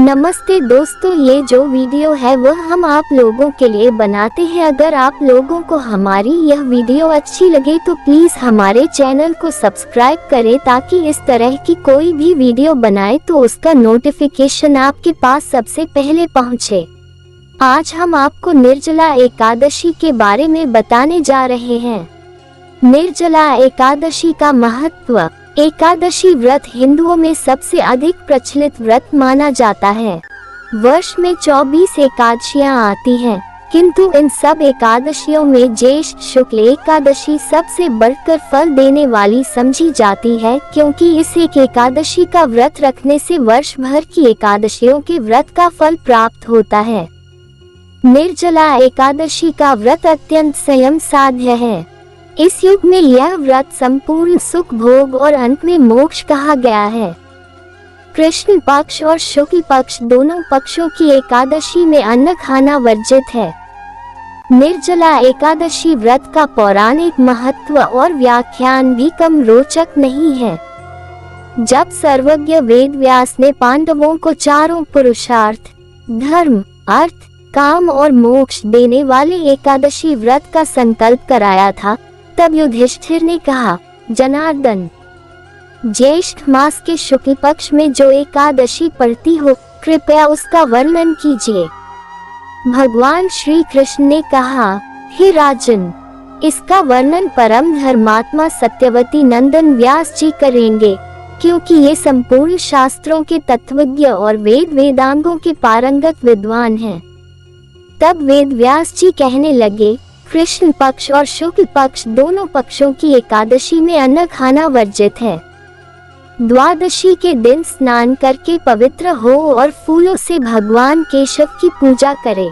नमस्ते दोस्तों, ये जो वीडियो है वह हम आप लोगों के लिए बनाते हैं। अगर आप लोगों को हमारी यह वीडियो अच्छी लगे तो प्लीज हमारे चैनल को सब्सक्राइब करें ताकि इस तरह की कोई भी वीडियो बनाए तो उसका नोटिफिकेशन आपके पास सबसे पहले पहुंचे। आज हम आपको निर्जला एकादशी के बारे में बताने जा रहे हैं। निर्जला एकादशी का महत्व। एकादशी व्रत हिंदुओं में सबसे अधिक प्रचलित व्रत माना जाता है। वर्ष में 24 एकादशियां आती हैं, किंतु इन सब एकादशियों में ज्येष्ठ शुक्ल एकादशी सबसे बढ़कर फल देने वाली समझी जाती है, क्योंकि इस एक एकादशी का व्रत रखने से वर्ष भर की एकादशियों के व्रत का फल प्राप्त होता है। निर्जला एकादशी का व्रत अत्यंत संयम साध्य है। इस युग में यह व्रत संपूर्ण सुख भोग और अंत में मोक्ष कहा गया है। कृष्ण पक्ष और शुक्ल पक्ष दोनों पक्षों की एकादशी में अन्न खाना वर्जित है। निर्जला एकादशी व्रत का पौराणिक महत्व और व्याख्यान भी कम रोचक नहीं है। जब सर्वज्ञ वेद व्यास ने पांडवों को चारों पुरुषार्थ, धर्म, अर्थ, काम और मोक्ष देने वाले एकादशी व्रत का संकल्प कराया था, तब युधिष्ठिर ने कहा, जनार्दन, ज्येष्ठ मास के शुक्ल पक्ष में जो एकादशी पड़ती हो, कृपया उसका वर्णन कीजिए। भगवान श्री कृष्ण ने कहा, हे राजन, इसका वर्णन परम धर्मात्मा सत्यवती नंदन व्यास जी करेंगे, क्योंकि ये संपूर्ण शास्त्रों के तत्वज्ञ और वेद वेदांगों के पारंगत विद्वान हैं। तब वेद व्यास जी कहने लगे, कृष्ण पक्ष और शुक्ल पक्ष दोनों पक्षों की एकादशी में अन्न खाना वर्जित है। द्वादशी के दिन स्नान करके पवित्र हो और फूलों से भगवान केशव की पूजा करे।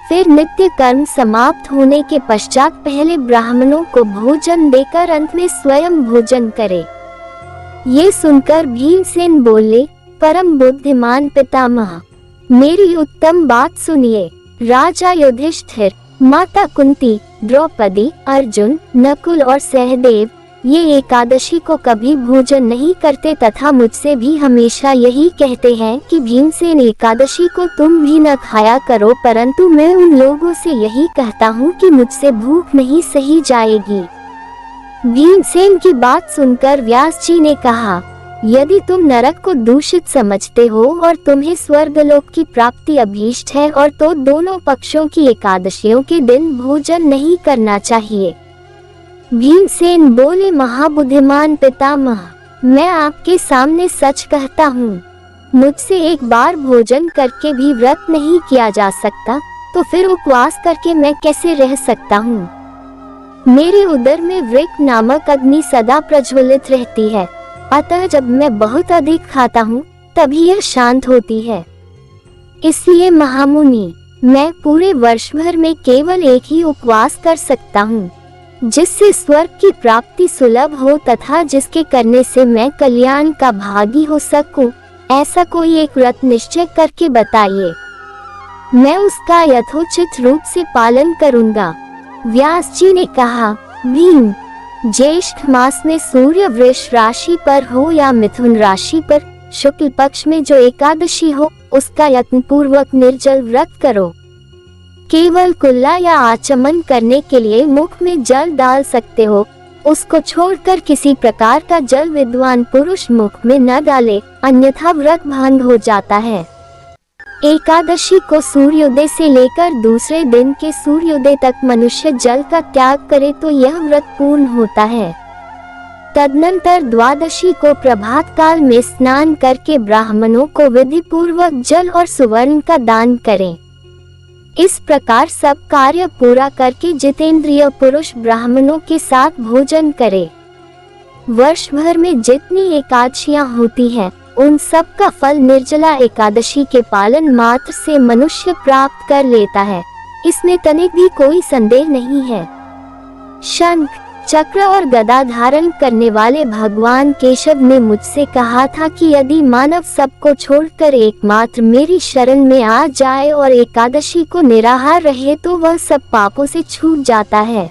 फिर नित्य कर्म समाप्त होने के पश्चात पहले ब्राह्मणों को भोजन देकर अंत में स्वयं भोजन करे। ये सुनकर भीमसेन बोले, परम बुद्धिमान पितामह, मेरी उत्तम बात सुनिए। राजा युधिष्ठिर, माता कुंती, द्रौपदी, अर्जुन, नकुल और सहदेव ये एकादशी को कभी भोजन नहीं करते तथा मुझसे भी हमेशा यही कहते हैं कि भीमसेन एकादशी को तुम भी न खाया करो, परंतु मैं उन लोगों से यही कहता हूँ कि मुझसे भूख नहीं सही जाएगी। भीमसेन की बात सुनकर व्यास जी ने कहा, यदि तुम नरक को दूषित समझते हो और तुम्हें स्वर्गलोक की प्राप्ति अभीष्ट है और तो दोनों पक्षों की एकादशियों के दिन भोजन नहीं करना चाहिए। भीमसेन बोले, महाबुद्धिमान पितामह, मैं आपके सामने सच कहता हूँ, मुझसे एक बार भोजन करके भी व्रत नहीं किया जा सकता, तो फिर उपवास करके मैं कैसे रह सकता हूँ। मेरे उदर में वृक्क नामक अग्नि सदा प्रज्वलित रहती है, अतः जब मैं बहुत अधिक खाता हूँ तभी यह शांत होती है। इसलिए महामुनि, मैं पूरे वर्ष भर में केवल एक ही उपवास कर सकता हूँ, जिससे स्वर्ग की प्राप्ति सुलभ हो तथा जिसके करने से मैं कल्याण का भागी हो सकूं। ऐसा कोई एक व्रत निश्चय करके बताइए, मैं उसका यथोचित रूप से पालन करूँगा। व्यास जी ने कहा, भीम, ज्येष्ठ मास में सूर्य वृष राशि पर हो या मिथुन राशि पर शुक्ल पक्ष में जो एकादशी हो, उसका यत्न पूर्वक निर्जल व्रत करो। केवल कुल्ला या आचमन करने के लिए मुख में जल डाल सकते हो, उसको छोड़कर किसी प्रकार का जल विद्वान पुरुष मुख में न डाले, अन्यथा व्रत भंग हो जाता है। एकादशी को सूर्योदय से लेकर दूसरे दिन के सूर्योदय तक मनुष्य जल का त्याग करे तो यह व्रत पूर्ण होता है। तदनंतर द्वादशी को प्रभात काल में स्नान करके ब्राह्मणों को विधि पूर्वक जल और सुवर्ण का दान करें। इस प्रकार सब कार्य पूरा करके जितेंद्रिय पुरुष ब्राह्मणों के साथ भोजन करे। वर्ष भर में जितनी एकादशियां होती हैं, उन सब का फल निर्जला एकादशी के पालन मात्र से मनुष्य प्राप्त कर लेता है, इसमें तनिक भी कोई संदेह नहीं है। शंख, चक्र और गदा धारण करने वाले भगवान केशव ने मुझसे कहा था कि यदि मानव सबको छोड़कर एकमात्र मेरी शरण में आ जाए और एकादशी को निराहार रहे तो वह सब पापों से छूट जाता है।